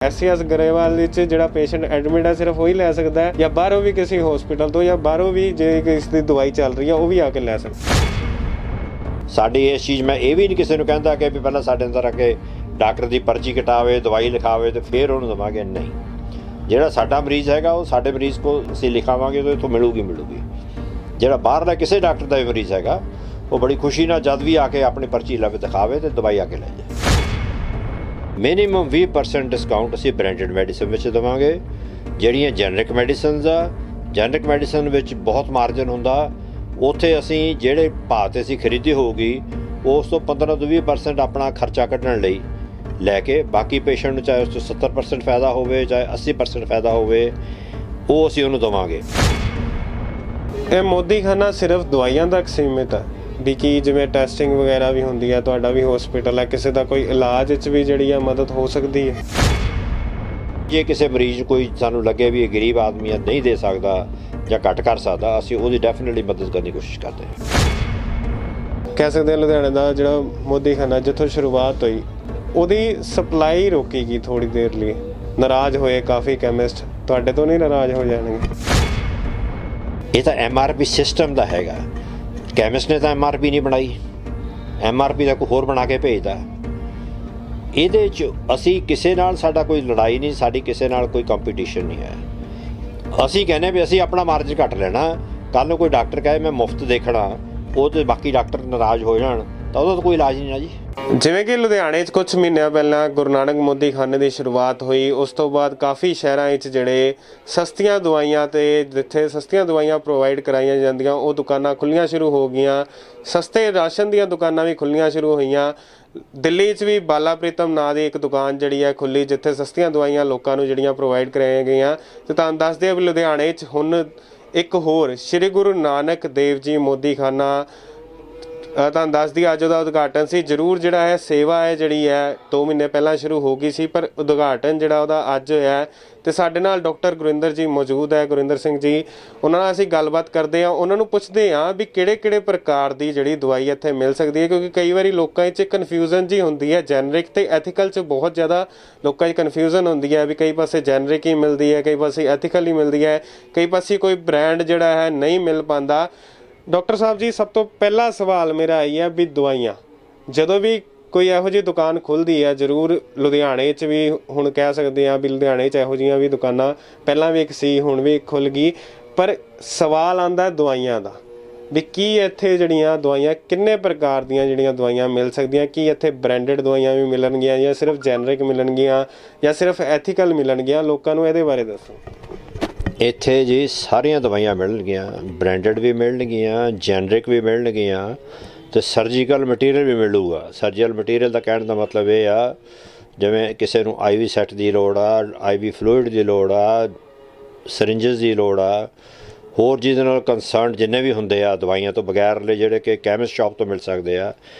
SCS Grewal ਵਿੱਚ ਜਿਹੜਾ patient admit ਹੈ ਸਿਰਫ ਉਹੀ ਲੈ ਸਕਦਾ ਹੈ ਜਾਂ ਬਾਹਰੋਂ ਵੀ ਕਿਸੇ ਹਸਪੀਟਲ ਤੋਂ ਜਾਂ ਬਾਹਰੋਂ ਵੀ ਜੇ ਕਿਸੇ ਦੀ ਦਵਾਈ ਚੱਲ ਰਹੀ ਹੈ ਉਹ ਵੀ ਆ ਕੇ ਲੈ ਸਕਦਾ। ਸਾਡੀ ਇਸ ਚੀਜ਼ ਮੈਂ ਇਹ ਵੀ ਨਹੀਂ ਕਿਸੇ ਨੂੰ ਕਹਿੰਦਾ ਕਿ ਵੀ ਪਹਿਲਾਂ ਸਾਡੇ ਅੰਦਰ ਆ ਕੇ ਡਾਕਟਰ ਦੀ ਪਰਚੀ ਕਟਾਵੇ ਦਵਾਈ ਲਿਖਾਵੇ ਤੇ ਫਿਰ ਉਹਨੂੰ ਦੇਵਾਂਗੇ, ਨਹੀਂ। ਜਿਹੜਾ ਸਾਡਾ ਮਰੀਜ਼ ਹੈਗਾ ਉਹ ਸਾਡੇ ਮਰੀਜ਼ ਕੋਲ ਅਸੀਂ ਲਿਖਾਵਾਂਗੇ ਤਾਂ ਇੱਥੋਂ ਮਿਲੂਗੀ। ਜਿਹੜਾ ਬਾਹਰਲਾ ਕਿਸੇ ਡਾਕਟਰ ਦਾ ਵੀ ਮਰੀਜ਼ ਹੈਗਾ ਉਹ ਬੜੀ ਖੁਸ਼ੀ ਨਾਲ ਜਦ ਵੀ ਆ ਕੇ ਆਪਣੀ ਪਰਚੀ ਲਵੇ ਦਿਖਾਵੇ ਤੇ ਦਵਾਈ ਆ ਕੇ ਲੈ ਜਾਏ। ਮਿਨੀਮਮ 20% ਡਿਸਕਾਊਂਟ ਅਸੀਂ ਬ੍ਰਾਂਡਡ ਮੈਡੀਸਨ ਵਿੱਚ ਦੇਵਾਂਗੇ। ਜਿਹੜੀਆਂ ਜੈਨਰਿਕ ਮੈਡੀਸਨਸ ਆ, ਜੈਨਰਿਕ ਮੈਡੀਸਨ ਵਿੱਚ ਬਹੁਤ ਮਾਰਜਨ ਹੁੰਦਾ, ਉੱਥੇ ਅਸੀਂ ਜਿਹੜੇ ਭਾਅ 'ਤੇ ਅਸੀਂ ਖਰੀਦੀ ਹੋਊਗੀ ਉਸ ਤੋਂ 15 ਤੋਂ 20% ਆਪਣਾ ਖਰਚਾ ਕੱਢਣ ਲਈ ਲੈ ਕੇ ਬਾਕੀ ਪੇਸ਼ੈਂਟ ਨੂੰ ਚਾਹੇ ਉਸ 'ਚੋਂ 70% ਫਾਇਦਾ ਹੋਵੇ ਚਾਹੇ 80% ਫਾਇਦਾ ਹੋਵੇ ਉਹ ਅਸੀਂ ਉਹਨੂੰ ਦੇਵਾਂਗੇ। ਇਹ ਮੋਦੀਖਾਨਾ ਸਿਰਫ ਦਵਾਈਆਂ ਤੱਕ ਸੀਮਿਤ ਹੈ ਵੀ ਕੀ ਜਿਵੇਂ ਟੈਸਟਿੰਗ ਵਗੈਰਾ ਵੀ ਹੁੰਦੀ ਹੈ, ਤੁਹਾਡਾ ਵੀ ਹਸਪੀਟਲ ਹੈ, ਕਿਸੇ ਦਾ ਕੋਈ ਇਲਾਜ ਵਿੱਚ ਵੀ ਜਿਹੜੀ ਆ ਮਦਦ ਹੋ ਸਕਦੀ ਹੈ? ਜੇ ਕਿਸੇ ਮਰੀਜ਼ ਨੂੰ ਕੋਈ ਸਾਨੂੰ ਲੱਗੇ ਵੀ ਇਹ ਗਰੀਬ ਆਦਮੀ ਹੈ ਨਹੀਂ ਦੇ ਸਕਦਾ ਜਾਂ ਘੱਟ ਕਰ ਸਕਦਾ, ਅਸੀਂ ਉਹਦੀ ਡੈਫੀਨਿਟਲੀ ਮਦਦ ਕਰਨ ਦੀ ਕੋਸ਼ਿਸ਼ ਕਰਦੇ ਹਾਂ। ਕਹਿ ਸਕਦੇ ਹਾਂ ਲੁਧਿਆਣੇ ਦਾ ਜਿਹੜਾ ਮੋਦੀਖਾਨਾ ਜਿੱਥੋਂ ਸ਼ੁਰੂਆਤ ਹੋਈ ਉਹਦੀ ਸਪਲਾਈ ਰੋਕੀ ਗਈ ਥੋੜ੍ਹੀ ਦੇਰ ਲਈ, ਨਾਰਾਜ਼ ਹੋਏ ਕਾਫੀ ਕੈਮਿਸਟ, ਤੁਹਾਡੇ ਤੋਂ ਨਹੀਂ ਨਾਰਾਜ਼ ਹੋ ਜਾਣਗੇ? ਇਹ ਤਾਂ MRP ਸਿਸਟਮ ਦਾ ਹੈਗਾ। ਕੈਮਿਸਟ ਨੇ ਤਾਂ MRP ਨਹੀਂ ਬਣਾਈ, MRP ਦਾ ਕੋਈ ਹੋਰ ਬਣਾ ਕੇ ਭੇਜਦਾ। ਇਹਦੇ 'ਚ ਅਸੀਂ ਕਿਸੇ ਨਾਲ ਸਾਡਾ ਕੋਈ ਲੜਾਈ ਨਹੀਂ, ਸਾਡੀ ਕਿਸੇ ਨਾਲ ਕੋਈ ਕੰਪੀਟੀਸ਼ਨ ਨਹੀਂ ਹੈ। ਅਸੀਂ ਕਹਿੰਦੇ ਵੀ ਅਸੀਂ ਆਪਣਾ ਮਾਰਜਨ ਘੱਟ ਲੈਣਾ। ਕੱਲ੍ਹ ਨੂੰ ਕੋਈ ਡਾਕਟਰ ਕਹੇ ਮੈਂ ਮੁਫਤ ਦੇਖਣਾ, ਉਹ ਤੇ ਬਾਕੀ ਡਾਕਟਰ ਨਾਰਾਜ਼ ਹੋ ਜਾਣ ਤਾਂ ਉਹਦਾ ਤਾਂ ਕੋਈ ਇਲਾਜ ਨਹੀਂ ਨਾ ਜੀ। ਜਿਵੇਂ ਕਿ ਲੁਧਿਆਣੇ 'ਚ ਕੁਝ ਮਹੀਨਿਆਂ ਪਹਿਲਾਂ ਗੁਰੂ ਨਾਨਕ ਮੋਦੀਖਾਨੇ ਦੀ ਸ਼ੁਰੂਆਤ ਹੋਈ, ਉਸ ਤੋਂ ਬਾਅਦ ਕਾਫੀ ਸ਼ਹਿਰਾਂ ਵਿੱਚ ਜਿਹੜੇ ਸਸਤੀਆਂ ਦਵਾਈਆਂ ਤੇ ਜਿੱਥੇ ਸਸਤੀਆਂ ਦਵਾਈਆਂ ਪ੍ਰੋਵਾਈਡ ਕਰਾਈਆਂ ਜਾਂਦੀਆਂ ਉਹ ਦੁਕਾਨਾਂ ਖੁੱਲ੍ਹੀਆਂ ਸ਼ੁਰੂ ਹੋ ਗਈਆਂ। ਸਸਤੇ ਰਾਸ਼ਨ ਦੀਆਂ ਦੁਕਾਨਾਂ ਵੀ ਖੁੱਲ੍ਹੀਆਂ ਸ਼ੁਰੂ ਹੋਈਆਂ। ਦਿੱਲੀ 'ਚ ਵੀ ਬਾਲਾ ਪ੍ਰੀਤਮ ਨਾਂ ਦੀ ਇੱਕ ਦੁਕਾਨ ਜਿਹੜੀ ਹੈ ਖੁੱਲ੍ਹੀ ਜਿੱਥੇ ਸਸਤੀਆਂ ਦਵਾਈਆਂ ਲੋਕਾਂ ਨੂੰ ਜਿਹੜੀਆਂ ਪ੍ਰੋਵਾਈਡ ਕਰਾਈਆਂ ਗਈਆਂ। ਤੇ ਤੁਹਾਨੂੰ ਦੱਸਦੇ ਆ ਵੀ ਲੁਧਿਆਣੇ 'ਚ ਹੁਣ ਇੱਕ ਹੋਰ ਸ਼੍ਰੀ ਗੁਰੂ ਨਾਨਕ ਦੇਵ ਜੀ ਮੋਦੀਖਾਨਾ ਤੁਹਾਨੂੰ ਦੱਸਦੀ ਅੱਜ ਉਹਦਾ ਉਦਘਾਟਨ ਸੀ। ਜ਼ਰੂਰ ਜਿਹੜਾ ਹੈ ਸੇਵਾ ਹੈ ਜਿਹੜੀ ਹੈ 2 ਮਹੀਨੇ ਪਹਿਲਾਂ ਸ਼ੁਰੂ ਹੋ ਗਈ ਸੀ, ਪਰ ਉਦਘਾਟਨ ਜਿਹੜਾ ਉਹਦਾ ਅੱਜ ਹੋਇਆ। ਤੇ ਸਾਡੇ ਨਾਲ ਡਾਕਟਰ ਗੁਰਿੰਦਰ ਜੀ ਮੌਜੂਦ ਹੈ, ਗੁਰਿੰਦਰ ਸਿੰਘ ਜੀ। ਉਹਨਾਂ ਨਾਲ ਅਸੀਂ ਗੱਲਬਾਤ ਕਰਦੇ ਹਾਂ, ਉਹਨਾਂ ਨੂੰ ਪੁੱਛਦੇ ਹਾਂ ਵੀ ਕਿਹੜੇ ਪ੍ਰਕਾਰ ਦੀ ਜਿਹੜੀ ਦਵਾਈ ਇੱਥੇ ਮਿਲ ਸਕਦੀ ਹੈ, ਕਿਉਂਕਿ ਕਈ ਵਾਰੀ ਲੋਕਾਂ 'ਚ ਕਨਫਿਊਜ਼ਨ ਜੀ ਹੁੰਦੀ ਹੈ। ਜੈਨਰਿਕ ਤੇ ਐਥੀਕਲ 'ਚ ਬਹੁਤ ਜ਼ਿਆਦਾ ਲੋਕਾਂ 'ਚ ਕਨਫਿਊਜ਼ਨ ਹੁੰਦੀ ਹੈ ਵੀ ਕਈ ਪਾਸੇ ਜੈਨਰਿਕ ਹੀ ਮਿਲਦੀ ਹੈ, ਕਈ ਪਾਸੇ ਐਥੀਕਲ ਹੀ ਮਿਲਦੀ ਹੈ, ਕਈ ਪਾਸੇ ਕੋਈ ਬ੍ਰਾਂਡ ਜਿਹੜਾ ਹੈ ਨਹੀਂ ਮਿਲ ਪਾਉਂਦਾ। ਡਾਕਟਰ ਸਾਹਿਬ ਜੀ, ਸਭ ਤੋਂ ਪਹਿਲਾ ਸਵਾਲ ਮੇਰਾ ਇਹ ਹੈ ਵੀ ਦਵਾਈਆਂ ਜਦੋਂ ਵੀ ਕੋਈ ਇਹੋ ਜਿਹੀ ਦੁਕਾਨ ਖੁੱਲ੍ਹਦੀ ਹੈ, ਜ਼ਰੂਰ ਲੁਧਿਆਣੇ 'ਚ ਵੀ ਹੁਣ ਕਹਿ ਸਕਦੇ ਹਾਂ ਵੀ ਲੁਧਿਆਣੇ 'ਚ ਇਹੋ ਜਿਹੀਆਂ ਵੀ ਦੁਕਾਨਾਂ ਪਹਿਲਾਂ ਵੀ ਇੱਕ ਸੀ, ਹੁਣ ਵੀ ਖੁੱਲ੍ਹ ਗਈ, ਪਰ ਸਵਾਲ ਆਉਂਦਾ ਦਵਾਈਆਂ ਦਾ ਵੀ ਕੀ ਇੱਥੇ ਜਿਹੜੀਆਂ ਦਵਾਈਆਂ ਕਿੰਨੇ ਪ੍ਰਕਾਰ ਦੀਆਂ ਜਿਹੜੀਆਂ ਦਵਾਈਆਂ ਮਿਲ ਸਕਦੀਆਂ? ਕੀ ਇੱਥੇ ਬ੍ਰਾਂਡਡ ਦਵਾਈਆਂ ਵੀ ਮਿਲਣਗੀਆਂ ਜਾਂ ਸਿਰਫ ਜੈਨਰਿਕ ਮਿਲਣਗੀਆਂ ਜਾਂ ਸਿਰਫ ਐਥੀਕਲ ਮਿਲਣਗੀਆਂ? ਲੋਕਾਂ ਨੂੰ ਇਹਦੇ ਬਾਰੇ ਦੱਸੋ। ਇੱਥੇ ਜੀ ਸਾਰੀਆਂ ਦਵਾਈਆਂ ਮਿਲਣਗੀਆਂ, ਬ੍ਰਾਂਡਡ ਵੀ ਮਿਲਣਗੀਆਂ, ਜੈਨਰਿਕ ਵੀ ਮਿਲਣਗੀਆਂ ਅਤੇ ਸਰਜੀਕਲ ਮਟੀਰੀਅਲ ਵੀ ਮਿਲੂਗਾ। ਸਰਜੀਕਲ ਮਟੀਰੀਅਲ ਦਾ ਕਹਿਣ ਦਾ ਮਤਲਬ ਇਹ ਆ ਜਿਵੇਂ ਕਿਸੇ ਨੂੰ IV ਸੈੱਟ ਦੀ ਲੋੜ ਆ, IV ਫਲੂਇਡ ਦੀ ਲੋੜ ਆ, ਸਰਿੰਜਸ ਦੀ ਲੋੜ ਆ, ਹੋਰ ਜਿਹਦੇ ਨਾਲ ਕੰਸਰਨ ਜਿੰਨੇ ਵੀ ਹੁੰਦੇ ਆ ਦਵਾਈਆਂ ਤੋਂ ਬਗੈਰ ਲੈ ਜਿਹੜੇ ਕਿ ਕੈਮਿਸਟ ਸ਼ਾਪ ਤੋਂ ਮਿਲ ਸਕਦੇ ਆ,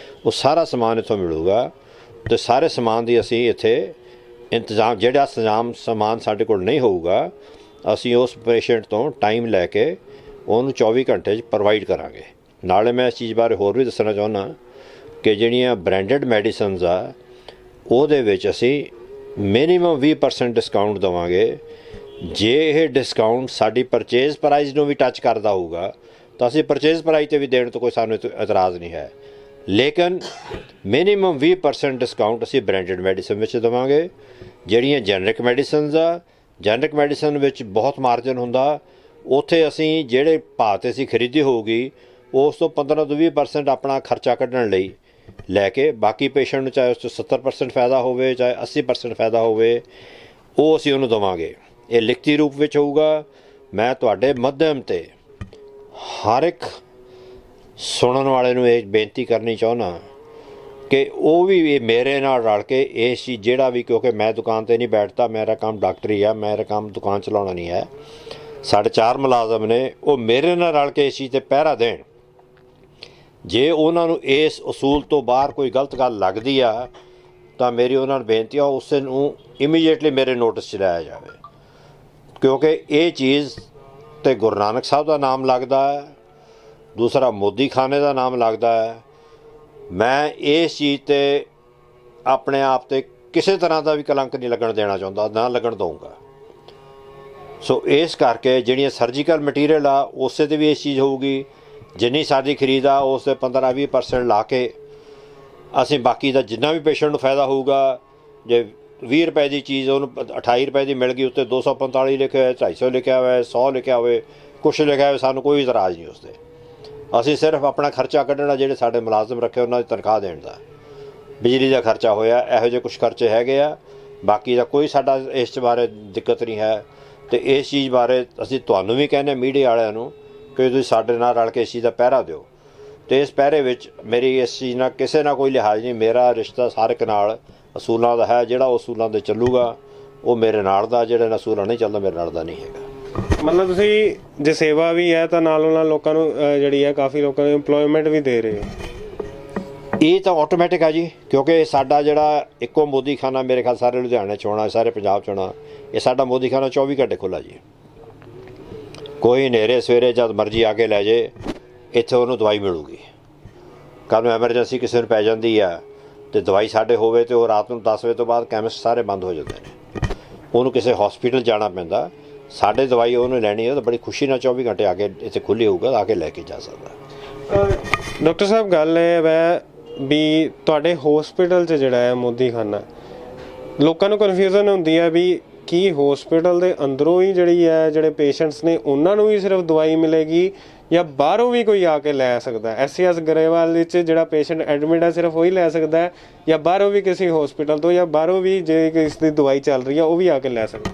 ਉਹ ਸਾਰਾ ਸਮਾਨ ਇੱਥੋਂ ਮਿਲੂਗਾ। ਅਤੇ ਸਾਰੇ ਸਮਾਨ ਦੀ ਅਸੀਂ ਇੱਥੇ ਇੰਤਜ਼ਾਮ, ਜਿਹੜਾ ਸਮਾਨ ਸਾਡੇ ਕੋਲ ਨਹੀਂ ਹੋਊਗਾ ਅਸੀਂ ਉਸ ਪੇਸ਼ੈਂਟ ਤੋਂ ਟਾਈਮ ਲੈ ਕੇ ਉਹਨੂੰ 24 ਘੰਟੇ 'ਚ ਪ੍ਰੋਵਾਈਡ ਕਰਾਂਗੇ। ਨਾਲੇ ਮੈਂ ਇਸ ਚੀਜ਼ ਬਾਰੇ ਹੋਰ ਵੀ ਦੱਸਣਾ ਚਾਹੁੰਦਾ ਕਿ ਜਿਹੜੀਆਂ ਬ੍ਰਾਂਡਡ ਮੈਡੀਸਨਸ ਆ ਉਹਦੇ ਵਿੱਚ ਅਸੀਂ ਮਿਨੀਮਮ 20% ਡਿਸਕਾਊਂਟ ਦੇਵਾਂਗੇ। ਜੇ ਇਹ ਡਿਸਕਾਊਂਟ ਸਾਡੀ ਪਰਚੇਜ਼ ਪ੍ਰਾਈਸ ਨੂੰ ਵੀ ਟੱਚ ਕਰਦਾ ਹੋਊਗਾ ਤਾਂ ਅਸੀਂ ਪਰਚੇਜ਼ ਪ੍ਰਾਈਸ 'ਤੇ ਵੀ ਦੇਣ ਤੋਂ ਕੋਈ ਸਾਨੂੰ ਇਤਰਾਜ਼ ਨਹੀਂ ਹੈ, ਲੇਕਿਨ ਮਿਨੀਮਮ 20% ਡਿਸਕਾਊਂਟ ਅਸੀਂ ਬ੍ਰਾਂਡਡ ਮੈਡੀਸਨ ਵਿੱਚ ਦੇਵਾਂਗੇ। ਜਿਹੜੀਆਂ ਜੈਨਰਿਕ ਮੈਡੀਸਨਸ ਆ, ਜੈਨਰਿਕ ਮੈਡੀਸਨ ਵਿੱਚ ਬਹੁਤ ਮਾਰਜਨ ਹੁੰਦਾ, ਉੱਥੇ ਅਸੀਂ ਜਿਹੜੇ ਭਾਅ 'ਤੇ ਅਸੀਂ ਖਰੀਦੀ ਹੋਊਗੀ ਉਸ ਤੋਂ 15 ਤੋਂ 20% ਆਪਣਾ ਖਰਚਾ ਕੱਢਣ ਲਈ ਲੈ ਕੇ ਬਾਕੀ ਪੇਸ਼ੈਂਟ ਨੂੰ ਚਾਹੇ ਉਸ 'ਚੋਂ 70% ਫਾਇਦਾ ਹੋਵੇ ਚਾਹੇ 80% ਫਾਇਦਾ ਹੋਵੇ ਉਹ ਅਸੀਂ ਉਹਨੂੰ ਦੇਵਾਂਗੇ। ਇਹ ਲਿਖਤੀ ਰੂਪ ਵਿੱਚ ਹੋਊਗਾ। ਮੈਂ ਤੁਹਾਡੇ ਮਾਧਿਅਮ 'ਤੇ ਹਰ ਇੱਕ ਸੁਣਨ ਵਾਲੇ ਨੂੰ ਇਹ ਬੇਨਤੀ ਕਰਨੀ ਚਾਹੁੰਦਾ ਕਿ ਉਹ ਵੀ ਇਹ ਮੇਰੇ ਨਾਲ ਰਲ ਕੇ ਇਸ ਚੀਜ਼ ਜਿਹੜਾ ਵੀ, ਕਿਉਂਕਿ ਮੈਂ ਦੁਕਾਨ 'ਤੇ ਨਹੀਂ ਬੈਠਦਾ, ਮੇਰਾ ਕੰਮ ਡਾਕਟਰੀ ਆ, ਮੇਰਾ ਕੰਮ ਦੁਕਾਨ ਚਲਾਉਣਾ ਨਹੀਂ ਹੈ। ਸਾਡੇ 4 ਮੁਲਾਜ਼ਮ ਨੇ, ਉਹ ਮੇਰੇ ਨਾਲ ਰਲ ਕੇ ਇਸ ਚੀਜ਼ 'ਤੇ ਪਹਿਰਾ ਦੇਣ। ਜੇ ਉਹਨਾਂ ਨੂੰ ਇਸ ਅਸੂਲ ਤੋਂ ਬਾਹਰ ਕੋਈ ਗਲਤ ਗੱਲ ਲੱਗਦੀ ਆ ਤਾਂ ਮੇਰੀ ਉਹਨਾਂ ਨੂੰ ਬੇਨਤੀ ਆ ਉਸ ਨੂੰ ਇਮੀਡੀਏਟਲੀ ਮੇਰੇ ਨੋਟਿਸ 'ਚ ਲਿਆਇਆ ਜਾਵੇ, ਕਿਉਂਕਿ ਇਹ ਚੀਜ਼ 'ਤੇ ਗੁਰੂ ਨਾਨਕ ਸਾਹਿਬ ਦਾ ਨਾਮ ਲੱਗਦਾ ਹੈ, ਦੂਸਰਾ ਮੋਦੀਖਾਨੇ ਦਾ ਨਾਮ ਲੱਗਦਾ ਹੈ। ਮੈਂ ਇਸ ਚੀਜ਼ 'ਤੇ ਆਪਣੇ ਆਪ 'ਤੇ ਕਿਸੇ ਤਰ੍ਹਾਂ ਦਾ ਵੀ ਕਲੰਕ ਨਹੀਂ ਲੱਗਣ ਦੇਣਾ ਚਾਹੁੰਦਾ, ਨਾ ਲੱਗਣ ਦਊਂਗਾ। ਸੋ ਇਸ ਕਰਕੇ ਜਿਹੜੀਆਂ ਸਰਜੀਕਲ ਮਟੀਰੀਅਲ ਆ ਉਸੇ 'ਤੇ ਵੀ ਇਸ ਚੀਜ਼ ਹੋਊਗੀ। ਜਿੰਨੀ ਸਾਡੀ ਖਰੀਦ ਆ ਉਸ 'ਤੇ 15-20% ਲਾ ਕੇ ਅਸੀਂ ਬਾਕੀ ਦਾ ਜਿੰਨਾ ਵੀ ਪੇਸ਼ੈਂਟ ਨੂੰ ਫਾਇਦਾ ਹੋਊਗਾ, ਜੇ 20 ਰੁਪਏ ਦੀ ਚੀਜ਼ ਉਹਨੂੰ 28 ਰੁਪਏ ਦੀ ਮਿਲ ਗਈ, ਉੱਤੇ 245 ਲਿਖਿਆ ਹੋਇਆ, 250 ਲਿਖਿਆ ਹੋਇਆ, 100 ਲਿਖਿਆ ਹੋਵੇ, ਕੁਛ ਲਿਖਿਆ ਹੋਵੇ, ਸਾਨੂੰ ਕੋਈ ਇਤਰਾਜ਼ ਨਹੀਂ ਉਸ 'ਤੇ। ਅਸੀਂ ਸਿਰਫ ਆਪਣਾ ਖਰਚਾ ਕੱਢਣਾ, ਜਿਹੜੇ ਸਾਡੇ ਮੁਲਾਜ਼ਮ ਰੱਖੇ ਉਹਨਾਂ ਦੀ ਤਨਖਾਹ ਦੇਣ ਦਾ, ਬਿਜਲੀ ਦਾ ਖਰਚਾ ਹੋਇਆ, ਇਹੋ ਜਿਹੇ ਕੁਛ ਖਰਚੇ ਹੈਗੇ ਆ। ਬਾਕੀ ਦਾ ਕੋਈ ਸਾਡਾ ਇਸ ਬਾਰੇ ਦਿੱਕਤ ਨਹੀਂ ਹੈ। ਅਤੇ ਇਸ ਚੀਜ਼ ਬਾਰੇ ਅਸੀਂ ਤੁਹਾਨੂੰ ਵੀ ਕਹਿੰਦੇ ਮੀਡੀਆ ਵਾਲਿਆਂ ਨੂੰ ਕਿ ਤੁਸੀਂ ਸਾਡੇ ਨਾਲ ਰਲ ਕੇ ਇਸ ਚੀਜ਼ ਦਾ ਪਹਿਰਾ ਦਿਓ। ਅਤੇ ਇਸ ਪਹਿਰੇ ਵਿੱਚ ਮੇਰੀ ਇਸ ਚੀਜ਼ ਨਾਲ ਕਿਸੇ ਨਾਲ ਕੋਈ ਲਿਹਾਜ਼ ਨਹੀਂ। ਮੇਰਾ ਰਿਸ਼ਤਾ ਹਰ ਇੱਕ ਨਾਲ ਅਸੂਲਾਂ ਦਾ ਹੈ। ਜਿਹੜਾ ਅਸੂਲਾਂ 'ਤੇ ਚੱਲੂਗਾ ਉਹ ਮੇਰੇ ਨਾਲ ਦਾ, ਜਿਹੜਾ ਅਸੂਲਾਂ ਨਹੀਂ ਚੱਲਦਾ ਮੇਰੇ ਨਾਲ ਦਾ ਨਹੀਂ ਹੈਗਾ। ਮਤਲਬ ਤੁਸੀਂ ਜੇ ਸੇਵਾ ਵੀ ਹੈ ਤਾਂ ਨਾਲੋਂ ਨਾਲ ਲੋਕਾਂ ਨੂੰ ਜਿਹੜੀ ਹੈ ਕਾਫੀ ਲੋਕਾਂ ਨੂੰ ਇੰਪਲੋਇਮੈਂਟ ਵੀ ਦੇ ਰਹੇ ਹੋ। ਇਹ ਤਾਂ ਆਟੋਮੈਟਿਕ ਆ ਜੀ, ਕਿਉਂਕਿ ਸਾਡਾ ਜਿਹੜਾ ਇੱਕੋ ਮੋਦੀਖਾਨਾ ਮੇਰੇ ਖਿਆਲ ਸਾਰੇ ਲੁਧਿਆਣੇ 'ਚ ਹੋਣਾ, ਸਾਰੇ ਪੰਜਾਬ 'ਚ ਹੋਣਾ, ਇਹ ਸਾਡਾ ਮੋਦੀਖਾਨਾ 24 ਘੰਟੇ ਖੁੱਲ੍ਹਾ ਜੀ। ਕੋਈ ਹਨੇਰੇ ਸਵੇਰੇ ਜਦ ਮਰਜ਼ੀ ਆ ਕੇ ਲੈ ਜੇ, ਇੱਥੇ ਉਹਨੂੰ ਦਵਾਈ ਮਿਲੂਗੀ। ਕੱਲ੍ਹ ਨੂੰ ਐਮਰਜੈਂਸੀ ਕਿਸੇ ਨੂੰ ਪੈ ਜਾਂਦੀ ਆ ਅਤੇ ਦਵਾਈ ਸਾਡੇ ਹੋਵੇ ਅਤੇ ਉਹ ਰਾਤ ਨੂੰ 10 ਵਜੇ ਤੋਂ ਬਾਅਦ ਕੈਮਿਸਟ ਸਾਰੇ ਬੰਦ ਹੋ ਜਾਂਦੇ ਨੇ, ਉਹਨੂੰ ਕਿਸੇ ਹੌਸਪੀਟਲ ਜਾਣਾ ਪੈਂਦਾ। ਸਾਡੇ ਦਵਾਈ ਉਹਨੂੰ ਲੈਣੀ ਹੈ ਤਾਂ ਬੜੀ ਖੁਸ਼ੀ ਨਾਲ 24 ਘੰਟੇ ਆ ਕੇ ਇੱਥੇ ਖੁੱਲ੍ਹੀ ਹੋਊਗਾ, ਆ ਕੇ ਲੈ ਕੇ ਜਾ ਸਕਦਾ। ਡਾਕਟਰ ਸਾਹਿਬ ਗੱਲ ਇਹ ਹੈ ਵੀ ਤੁਹਾਡੇ ਹੌਸਪੀਟਲ 'ਚ ਜਿਹੜਾ ਹੈ ਮੋਦੀਖਾਨਾ, ਲੋਕਾਂ ਨੂੰ ਕਨਫਿਊਜ਼ਨ ਹੁੰਦੀ ਹੈ ਵੀ ਕੀ ਹੌਸਪੀਟਲ ਦੇ ਅੰਦਰੋਂ ਹੀ ਜਿਹੜੀ ਹੈ ਜਿਹੜੇ ਪੇਸ਼ੈਂਟਸ ਨੇ ਉਹਨਾਂ ਨੂੰ ਹੀ ਸਿਰਫ ਦਵਾਈ ਮਿਲੇਗੀ ਜਾਂ ਬਾਹਰੋਂ ਵੀ ਕੋਈ ਆ ਕੇ ਲੈ ਸਕਦਾ? ਐਸ ਗਰੇਵਾਲ ਵਿੱਚ ਜਿਹੜਾ ਪੇਸ਼ੈਂਟ ਐਡਮਿਟ ਹੈ ਸਿਰਫ ਉਹੀ ਲੈ ਸਕਦਾ ਹੈ ਜਾਂ ਬਾਹਰੋਂ ਵੀ ਕਿਸੇ ਹੌਸਪੀਟਲ ਤੋਂ, ਜਾਂ ਬਾਹਰੋਂ ਵੀ ਜੇ ਕਿਸ ਦੀ ਦਵਾਈ ਚੱਲ ਰਹੀ ਹੈ ਉਹ ਵੀ ਆ ਕੇ ਲੈ ਸਕਦਾ?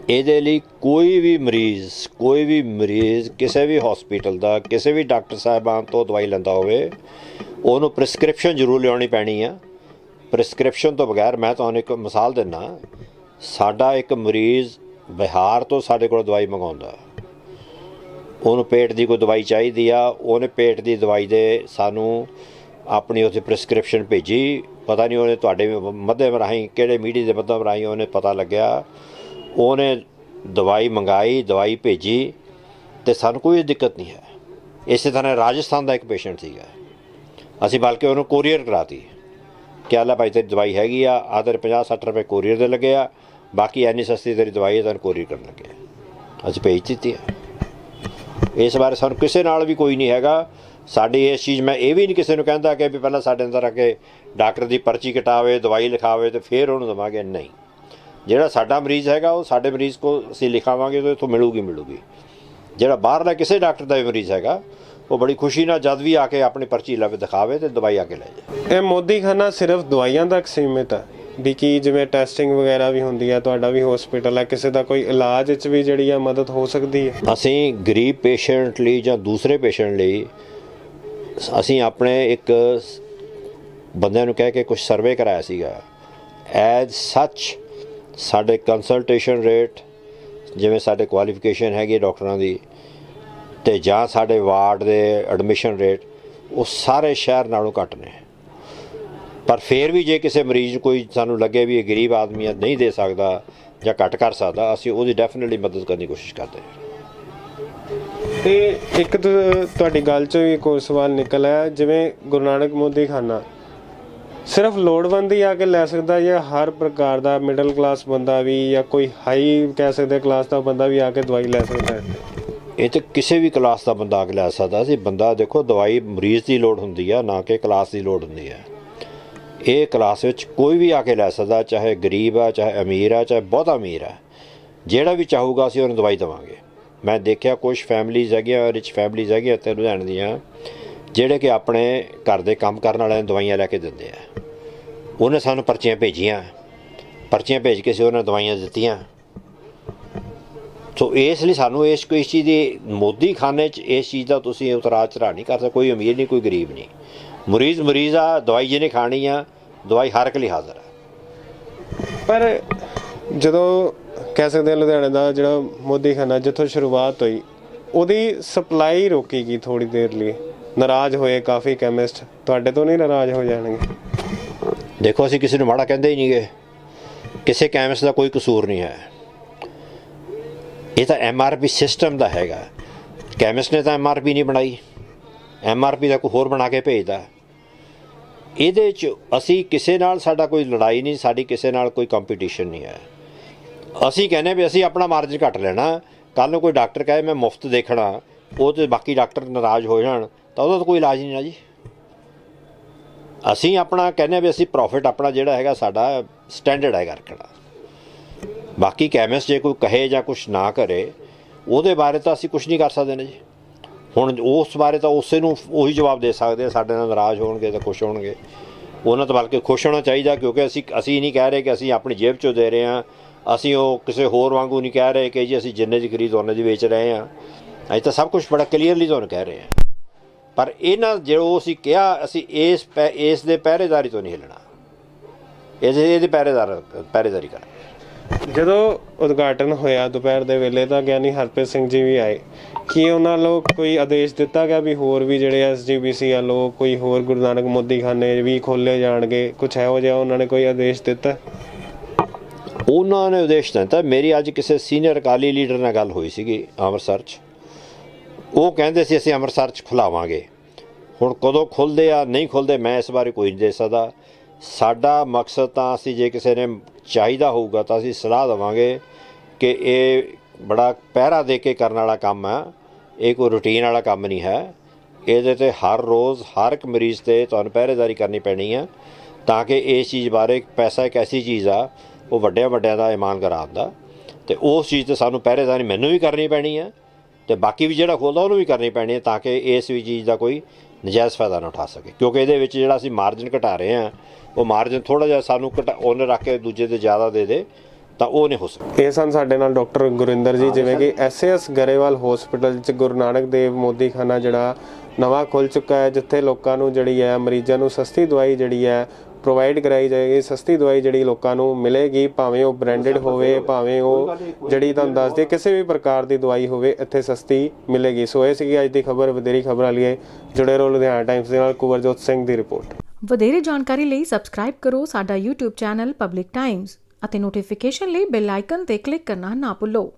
ਇਹਦੇ ਲਈ ਕੋਈ ਵੀ ਮਰੀਜ਼ ਕਿਸੇ ਵੀ ਹੌਸਪੀਟਲ ਦਾ, ਕਿਸੇ ਵੀ ਡਾਕਟਰ ਸਾਹਿਬਾਨ ਤੋਂ ਦਵਾਈ ਲੈਂਦਾ ਹੋਵੇ, ਉਹਨੂੰ ਪ੍ਰਿਸਕ੍ਰਿਪਸ਼ਨ ਜ਼ਰੂਰ ਲਿਆਉਣੀ ਪੈਣੀ ਆ। ਪ੍ਰਿਸਕ੍ਰਿਪਸ਼ਨ ਤੋਂ ਬਗੈਰ, ਮੈਂ ਤੁਹਾਨੂੰ ਇੱਕ ਮਿਸਾਲ ਦਿੰਦਾ, ਸਾਡਾ ਇੱਕ ਮਰੀਜ਼ ਬਿਹਾਰ ਤੋਂ ਸਾਡੇ ਕੋਲ ਦਵਾਈ ਮੰਗਵਾਉਂਦਾ, ਉਹਨੂੰ ਪੇਟ ਦੀ ਕੋਈ ਦਵਾਈ ਚਾਹੀਦੀ ਆ, ਉਹਨੇ ਪੇਟ ਦੀ ਦਵਾਈ ਦੇ ਸਾਨੂੰ ਆਪਣੀ ਉੱਥੇ ਪ੍ਰਿਸਕ੍ਰਿਪਸ਼ਨ ਭੇਜੀ। ਪਤਾ ਨਹੀਂ ਉਹਨੇ ਤੁਹਾਡੇ ਮਾਧਿਅਮ ਰਾਹੀਂ, ਕਿਹੜੇ ਮੀਡੀਆ ਦੇ ਮਾਧਿਅਮ ਰਾਹੀਂ ਉਹਨੇ ਪਤਾ ਲੱਗਿਆ, ਉਹਨੇ ਦਵਾਈ ਮੰਗਾਈ, ਦਵਾਈ ਭੇਜੀ ਅਤੇ ਸਾਨੂੰ ਕੋਈ ਦਿੱਕਤ ਨਹੀਂ ਹੈ। ਇਸੇ ਤਰ੍ਹਾਂ ਰਾਜਸਥਾਨ ਦਾ ਇੱਕ ਪੇਸ਼ੈਂਟ ਸੀਗਾ, ਅਸੀਂ ਬਲਕਿ ਉਹਨੂੰ ਕੋਰੀਅਰ ਕਰਾਤੀ ਕਿ ਆਲਾ ਭਾਈ ਤੇਰੀ ਦਵਾਈ ਹੈਗੀ ਆ, ਆਹ ਤੇਰੇ 50-60 ਰੁਪਏ ਕੋਰੀਅਰ ਦੇ ਲੱਗੇ ਆ, ਬਾਕੀ ਐਨੀ ਸਸਤੀ ਤੇਰੀ ਦਵਾਈ ਹੈ, ਤੈਨੂੰ ਕੋਰੀਅਰ ਕਰਨ ਲੱਗੇ, ਅਸੀਂ ਭੇਜ ਦਿੱਤੀ ਹੈ। ਇਸ ਬਾਰੇ ਸਾਨੂੰ ਕਿਸੇ ਨਾਲ ਵੀ ਕੋਈ ਨਹੀਂ ਹੈਗਾ। ਸਾਡੀ ਇਸ ਚੀਜ਼, ਮੈਂ ਇਹ ਵੀ ਨਹੀਂ ਕਿਸੇ ਨੂੰ ਕਹਿੰਦਾ ਕਿ ਵੀ ਪਹਿਲਾਂ ਸਾਡੇ ਅੰਦਰ ਆ ਕੇ ਡਾਕਟਰ ਦੀ ਪਰਚੀ ਕਟਾਵੇ, ਦਵਾਈ ਲਿਖਾਵੇ ਅਤੇ ਫਿਰ ਉਹਨੂੰ ਦੇਵਾਂਗੇ, ਨਹੀਂ। ਜਿਹੜਾ ਸਾਡਾ ਮਰੀਜ਼ ਹੈਗਾ ਉਹ ਸਾਡੇ ਮਰੀਜ਼ ਕੋਲ ਅਸੀਂ ਲਿਖਾਵਾਂਗੇ ਤਾਂ ਇੱਥੋਂ ਮਿਲੂਗੀ। ਜਿਹੜਾ ਬਾਹਰਲਾ ਕਿਸੇ ਡਾਕਟਰ ਦਾ ਵੀ ਮਰੀਜ਼ ਹੈਗਾ ਉਹ ਬੜੀ ਖੁਸ਼ੀ ਨਾਲ ਜਦ ਵੀ ਆ ਕੇ ਆਪਣੀ ਪਰਚੀ ਲਵੇ ਦਿਖਾਵੇ ਅਤੇ ਦਵਾਈ ਆ ਕੇ ਲੈ ਜਾਏ। ਇਹ ਮੋਦੀਖਾਨਾ ਸਿਰਫ ਦਵਾਈਆਂ ਤੱਕ ਸੀਮਿਤ ਹੈ ਵੀ ਕੀ ਜਿਵੇਂ ਟੈਸਟਿੰਗ ਵਗੈਰਾ ਵੀ ਹੁੰਦੀ ਹੈ, ਤੁਹਾਡਾ ਵੀ ਹੌਸਪੀਟਲ ਹੈ, ਕਿਸੇ ਦਾ ਕੋਈ ਇਲਾਜ ਵਿੱਚ ਵੀ ਜਿਹੜੀ ਹੈ ਮਦਦ ਹੋ ਸਕਦੀ ਹੈ? ਅਸੀਂ ਗਰੀਬ ਪੇਸ਼ੈਂਟ ਲਈ ਜਾਂ ਦੂਸਰੇ ਪੇਸ਼ੈਂਟ ਲਈ ਅਸੀਂ ਆਪਣੇ ਇੱਕ ਬੰਦਿਆਂ ਨੂੰ ਕਹਿ ਕੇ ਕੁਝ ਸਰਵੇ ਕਰਾਇਆ ਸੀਗਾ। ਐਜ਼ ਸੱਚ ਸਾਡੇ ਕੰਸਲਟੇਸ਼ਨ ਰੇਟ, ਜਿਵੇਂ ਸਾਡੇ ਕੁਆਲੀਫਿਕੇਸ਼ਨ ਹੈਗੀ ਡਾਕਟਰਾਂ ਦੀ, ਅਤੇ ਜਾਂ ਸਾਡੇ ਵਾਰਡ ਦੇ ਐਡਮਿਸ਼ਨ ਰੇਟ, ਉਹ ਸਾਰੇ ਸ਼ਹਿਰ ਨਾਲੋਂ ਘੱਟ ਨੇ। ਪਰ ਫਿਰ ਵੀ ਜੇ ਕਿਸੇ ਮਰੀਜ਼ ਨੂੰ ਕੋਈ ਸਾਨੂੰ ਲੱਗੇ ਵੀ ਇਹ ਗਰੀਬ ਆਦਮੀ ਨਹੀਂ ਦੇ ਸਕਦਾ ਜਾਂ ਘੱਟ ਕਰ ਸਕਦਾ, ਅਸੀਂ ਉਹਦੀ ਡੈਫੀਨਿਟਲੀ ਮਦਦ ਕਰਨ ਦੀ ਕੋਸ਼ਿਸ਼ ਕਰਦੇ ਹਾਂ। ਅਤੇ ਇੱਕ ਤੁਹਾਡੀ ਗੱਲ 'ਚੋਂ ਇੱਕ ਹੋਰ ਸਵਾਲ ਨਿਕਲਿਆ, ਜਿਵੇਂ ਗੁਰੂ ਨਾਨਕ ਮੋਦੀਖਾਨਾ ਸਿਰਫ ਲੋੜਵੰਦ ਹੀ ਆ ਕੇ ਲੈ ਸਕਦਾ ਜਾਂ ਹਰ ਪ੍ਰਕਾਰ ਦਾ ਮਿਡਲ ਕਲਾਸ ਬੰਦਾ ਵੀ ਜਾਂ ਕੋਈ ਹਾਈ ਕਹਿ ਸਕਦੇ ਕਲਾਸ ਦਾ ਬੰਦਾ ਵੀ ਆ ਕੇ ਦਵਾਈ ਲੈ ਸਕਦਾ ਹੈ? ਇਹ ਤਾਂ ਕਿਸੇ ਵੀ ਕਲਾਸ ਦਾ ਬੰਦਾ ਆ ਕੇ ਲੈ ਸਕਦਾ ਸੀ। ਬੰਦਾ ਦੇਖੋ, ਦਵਾਈ ਮਰੀਜ਼ ਦੀ ਲੋੜ ਹੁੰਦੀ ਆ, ਨਾ ਕਿ ਕਲਾਸ ਦੀ ਲੋੜ ਹੁੰਦੀ ਹੈ। ਇਹ ਕਲਾਸ ਵਿੱਚ ਕੋਈ ਵੀ ਆ ਕੇ ਲੈ ਸਕਦਾ, ਚਾਹੇ ਗਰੀਬ ਆ, ਚਾਹੇ ਅਮੀਰ ਆ, ਚਾਹੇ ਬਹੁਤਾ ਅਮੀਰ ਆ, ਜਿਹੜਾ ਵੀ ਚਾਹੂਗਾ ਅਸੀਂ ਉਹਨੂੰ ਦਵਾਈ ਦੇਵਾਂਗੇ। ਮੈਂ ਦੇਖਿਆ ਕੁਛ ਫੈਮਲੀਜ਼ ਹੈਗੀਆਂ, ਰਿਚ ਫੈਮਲੀਜ਼ ਹੈਗੀਆਂ ਇੱਥੇ ਲੁਧਿਆਣੇ ਦੀਆਂ, ਜਿਹੜੇ ਕਿ ਆਪਣੇ ਘਰ ਦੇ ਕੰਮ ਕਰਨ ਵਾਲਿਆਂ ਨੂੰ ਦਵਾਈਆਂ ਲੈ ਕੇ ਦਿੰਦੇ ਆ। ਉਹਨੇ ਸਾਨੂੰ ਪਰਚੀਆਂ ਭੇਜੀਆਂ, ਪਰਚੀਆਂ ਭੇਜ ਕੇ ਅਸੀਂ ਉਹਨਾਂ ਨੂੰ ਦਵਾਈਆਂ ਦਿੱਤੀਆਂ। ਸੋ ਇਸ ਲਈ ਸਾਨੂੰ ਇਸ ਚੀਜ਼ ਦੀ ਮੋਦੀਖਾਨੇ 'ਚ ਇਸ ਚੀਜ਼ ਦਾ ਤੁਸੀਂ ਉਤਰਾਅ ਚੜ੍ਹਾਅ ਨਹੀਂ ਕਰ ਸਕਦੇ। ਕੋਈ ਅਮੀਰ ਨਹੀਂ, ਕੋਈ ਗਰੀਬ ਨਹੀਂ, ਮਰੀਜ਼ ਆ, ਦਵਾਈ ਜਿਹਨੇ ਖਾਣੀ ਆ, ਦਵਾਈ ਹਰ ਇੱਕ ਲਈ ਹਾਜ਼ਰ ਹੈ। ਪਰ ਜਦੋਂ ਕਹਿ ਸਕਦੇ ਹਾਂ ਲੁਧਿਆਣੇ ਦਾ ਜਿਹੜਾ ਮੋਦੀਖਾਨਾ ਜਿੱਥੋਂ ਸ਼ੁਰੂਆਤ ਹੋਈ, ਉਹਦੀ ਸਪਲਾਈ ਰੋਕੀ ਗਈ ਥੋੜ੍ਹੀ ਦੇਰ ਲਈ, ਨਾਰਾਜ਼ ਹੋਏ ਕਾਫੀ ਕੈਮਿਸਟ। ਤੁਹਾਡੇ ਤੋਂ ਨਹੀਂ ਨਾਰਾਜ਼ ਹੋ ਜਾਣਗੇ? ਦੇਖੋ, ਅਸੀਂ ਕਿਸੇ ਨੂੰ ਮਾੜਾ ਕਹਿੰਦੇ ਹੀ ਨਹੀਂ ਗੇ, ਕਿਸੇ ਕੈਮਿਸਟ ਦਾ ਕੋਈ ਕਸੂਰ ਨਹੀਂ ਹੈ। ਇਹ ਤਾਂ MRP ਸਿਸਟਮ ਦਾ ਹੈਗਾ। ਕੈਮਿਸਟ ਨੇ ਤਾਂ MRP ਨਹੀਂ ਬਣਾਈ, MRP ਦਾ ਕੋਈ ਹੋਰ ਬਣਾ ਕੇ ਭੇਜਦਾ। ਇਹਦੇ 'ਚ ਅਸੀਂ ਕਿਸੇ ਨਾਲ ਸਾਡਾ ਕੋਈ ਲੜਾਈ ਨਹੀਂ, ਸਾਡੀ ਕਿਸੇ ਨਾਲ ਕੋਈ ਕੰਪੀਟੀਸ਼ਨ ਨਹੀਂ ਹੈ। ਅਸੀਂ ਕਹਿੰਦੇ ਵੀ ਅਸੀਂ ਆਪਣਾ ਮਾਰਜਨ ਘੱਟ ਲੈਣਾ। ਕੱਲ੍ਹ ਨੂੰ ਕੋਈ ਡਾਕਟਰ ਕਹੇ ਮੈਂ ਮੁਫਤ ਦੇਖਣਾ, ਉਹ ਤੇ ਬਾਕੀ ਡਾਕਟਰ ਨਾਰਾਜ਼ ਹੋ ਜਾਣ ਤਾਂ ਉਹਦਾ ਤਾਂ ਕੋਈ ਇਲਾਜ ਨਹੀਂ ਨਾ ਜੀ। ਅਸੀਂ ਆਪਣਾ ਕਹਿੰਦੇ ਵੀ ਅਸੀਂ ਪ੍ਰੋਫਿਟ ਆਪਣਾ ਜਿਹੜਾ ਹੈਗਾ ਸਾਡਾ ਸਟੈਂਡਰਡ ਹੈਗਾ ਰੱਖਣਾ। ਬਾਕੀ ਕੈਮਿਸਟ ਜੇ ਕੋਈ ਕਹੇ ਜਾਂ ਕੁਛ ਨਾ ਕਰੇ ਉਹਦੇ ਬਾਰੇ ਤਾਂ ਅਸੀਂ ਕੁਛ ਨਹੀਂ ਕਰ ਸਕਦੇ ਨੇ ਜੀ। ਹੁਣ ਉਸ ਬਾਰੇ ਤਾਂ ਉਸੇ ਨੂੰ ਉਹੀ ਜਵਾਬ ਦੇ ਸਕਦੇ ਆ, ਸਾਡੇ ਨਾਲ ਨਾਰਾਜ਼ ਹੋਣਗੇ ਤਾਂ ਖੁਸ਼ ਹੋਣਗੇ। ਉਹਨਾਂ ਤੋਂ ਬਲਕਿ ਖੁਸ਼ ਹੋਣਾ ਚਾਹੀਦਾ, ਕਿਉਂਕਿ ਅਸੀਂ ਨਹੀਂ ਕਹਿ ਰਹੇ ਕਿ ਅਸੀਂ ਆਪਣੀ ਜੇਬ 'ਚੋਂ ਦੇ ਰਹੇ ਹਾਂ। ਅਸੀਂ ਉਹ ਕਿਸੇ ਹੋਰ ਵਾਂਗੂ ਨਹੀਂ ਕਹਿ ਰਹੇ ਕਿ ਜੀ ਅਸੀਂ ਜਿੰਨੇ ਦੀ ਖਰੀਦ ਉਹਨੇ ਦੀ ਵੇਚ ਰਹੇ ਹਾਂ। ਅਸੀਂ ਤਾਂ ਸਭ ਕੁਛ ਬੜਾ ਕਲੀਅਰਲੀ ਤੁਹਾਨੂੰ ਕਹਿ ਰਹੇ ਹਾਂ। ਪਰ ਇਹਨਾਂ ਜੋ ਅਸੀਂ ਕਿਹਾ, ਅਸੀਂ ਇਸ ਦੇ ਪਹਿਰੇਦਾਰੀ ਤੋਂ ਨਹੀਂ ਹਿੱਲਣਾ, ਇਹਦੀ ਪਹਿਰੇਦਾਰੀ ਕਰਾਂਗੇ। ਜਦੋਂ ਉਦਘਾਟਨ ਹੋਇਆ ਦੁਪਹਿਰ ਦੇ ਵੇਲੇ ਤਾਂ ਗਿਆਨੀ ਹਰਪ੍ਰੀਤ ਸਿੰਘ ਜੀ ਵੀ ਆਏ। ਕੀ ਉਹਨਾਂ ਵੱਲੋਂ ਕੋਈ ਆਦੇਸ਼ ਦਿੱਤਾ ਗਿਆ ਵੀ ਹੋਰ ਵੀ ਜਿਹੜੇ SGBC ਵੱਲੋਂ ਕੋਈ ਹੋਰ ਗੁਰੂ ਨਾਨਕ ਮੋਦੀਖਾਨੇ ਵੀ ਖੋਲ੍ਹੇ ਜਾਣਗੇ, ਕੁਛ ਇਹੋ ਜਿਹਾ ਉਹਨਾਂ ਨੇ ਕੋਈ ਆਦੇਸ਼ ਦਿੱਤਾ? ਉਹਨਾਂ ਨੇ ਉਦੇਸ਼ ਦਿੱਤਾ। ਮੇਰੀ ਅੱਜ ਕਿਸੇ ਸੀਨੀਅਰ ਅਕਾਲੀ ਲੀਡਰ ਨਾਲ ਗੱਲ ਹੋਈ ਸੀਗੀ ਅੰਮ੍ਰਿਤਸਰ 'ਚ। ਉਹ ਕਹਿੰਦੇ ਸੀ ਅਸੀਂ ਅੰਮ੍ਰਿਤਸਰ 'ਚ ਖੁੱਲ੍ਹਾਵਾਂਗੇ। ਹੁਣ ਕਦੋਂ ਖੁੱਲ੍ਹਦੇ ਆ ਨਹੀਂ ਖੁੱਲ੍ਹਦੇ ਮੈਂ ਇਸ ਬਾਰੇ ਕੋਈ ਨਹੀਂ ਦੇ ਸਕਦਾ। ਸਾਡਾ ਮਕਸਦ ਤਾਂ ਅਸੀਂ ਜੇ ਕਿਸੇ ਨੇ ਚਾਹੀਦਾ ਹੋਊਗਾ ਤਾਂ ਅਸੀਂ ਸਲਾਹ ਦੇਵਾਂਗੇ ਕਿ ਇਹ ਬੜਾ ਪਹਿਰਾ ਦੇ ਕੇ ਕਰਨ ਵਾਲਾ ਕੰਮ ਹੈ, ਇਹ ਕੋਈ ਰੂਟੀਨ ਵਾਲਾ ਕੰਮ ਨਹੀਂ ਹੈ। ਇਹਦੇ 'ਤੇ ਹਰ ਰੋਜ਼ ਹਰ ਇੱਕ ਮਰੀਜ਼ 'ਤੇ ਤੁਹਾਨੂੰ ਪਹਿਰੇਦਾਰੀ ਕਰਨੀ ਪੈਣੀ ਹੈ ਤਾਂ ਕਿ ਇਸ ਚੀਜ਼ ਬਾਰੇ ਪੈਸਾ ਇੱਕ ਐਸੀ ਚੀਜ਼ ਆ ਉਹ ਵੱਡਿਆਂ ਦਾ ਇਮਾਨ ਕਰਾਉਂਦਾ, ਅਤੇ ਉਸ ਚੀਜ਼ 'ਤੇ ਸਾਨੂੰ ਪਹਿਰੇਦਾਰੀ ਮੈਨੂੰ ਵੀ ਕਰਨੀ ਪੈਣੀ ਹੈ ਅਤੇ ਬਾਕੀ ਵੀ ਜਿਹੜਾ ਖੋਲ੍ਹਦਾ ਉਹਨੂੰ ਵੀ ਕਰਨੀ ਪੈਣੀ ਹੈ ਤਾਂ ਕਿ ਇਸ ਵੀ ਚੀਜ਼ ਦਾ ਕੋਈ ਨਜਾਇਜ਼ ਫਾਇਦਾ ਨਾ ਉਠਾ ਸਕੇ। ਕਿਉਂਕਿ ਇਹਦੇ ਵਿੱਚ ਜਿਹੜਾ ਅਸੀਂ ਮਾਰਜਨ ਘਟਾ ਰਹੇ ਹਾਂ ਉਹ ਮਾਰਜਨ ਥੋੜ੍ਹਾ ਜਿਹਾ ਸਾਨੂੰ ਉਹਨੇ ਰੱਖ ਕੇ ਦੂਜੇ 'ਤੇ ਜ਼ਿਆਦਾ ਦੇ ਤਾਂ ਉਹ ਨਹੀਂ ਹੋ ਸਕਦਾ। ਇਹ ਸਨ ਸਾਡੇ ਨਾਲ ਡਾਕਟਰ ਗੁਰਿੰਦਰ ਜੀ, ਜਿਵੇਂ ਕਿ SAS ਗਰੇਵਾਲ ਹਸਪੀਟਲ 'ਚ ਗੁਰੂ ਨਾਨਕ ਦੇਵ ਮੋਦੀਖਾਨਾ ਜਿਹੜਾ ਨਵਾਂ ਖੁੱਲ੍ਹ ਚੁੱਕਾ ਹੈ, ਜਿੱਥੇ ਲੋਕਾਂ ਨੂੰ ਜਿਹੜੀ ਹੈ ਮਰੀਜ਼ਾਂ ਨੂੰ ਸਸਤੀ ਦਵਾਈ ਜਿਹੜੀ ਹੈ ਪ੍ਰੋਵਾਈਡ ਕਰਾਈ ਜਾਏਗੀ। ਸਸਤੀ ਦਵਾਈ ਜਿਹੜੀ ਲੋਕਾਂ ਨੂੰ ਮਿਲੇਗੀ, ਭਾਵੇਂ ਉਹ ਬ੍ਰਾਂਡਡ ਹੋਵੇ, ਭਾਵੇਂ ਉਹ ਜਿਹੜੀ ਤੁਹਾਨੂੰ ਦੱਸ ਦਈਏ ਕਿਸੇ ਵੀ ਪ੍ਰਕਾਰ ਦੀ ਦਵਾਈ ਹੋਵੇ, ਇੱਥੇ ਸਸਤੀ ਮਿਲੇਗੀ। ਸੋ ਇਹ ਸੀਗੀ ਅੱਜ ਦੀ ਖਬਰ। ਵਧੇਰੀ ਖਬਰਾਂ ਲਈ ਜੁੜੇ ਰਹੋ ਲੁਧਿਆਣਾ ਟਾਈਮਸ ਦੇ ਨਾਲ। ਕੁਵਰਜੋਤ ਸਿੰਘ ਦੀ ਰਿਪੋਰਟ। ਵਧੇਰੇ ਜਾਣਕਾਰੀ ਲਈ ਸਬਸਕ੍ਰਾਈਬ ਕਰੋ ਸਾਡਾ YouTube ਚੈਨਲ ਪਬਲਿਕ ਟਾਈਮਸ ਅਤੇ ਨੋਟੀਫਿਕੇਸ਼ਨ ਲਈ ਬੈਲ ਆਈਕਨ ਤੇ ਕਲਿੱਕ ਕਰਨਾ ਨਾ ਭੁੱਲੋ।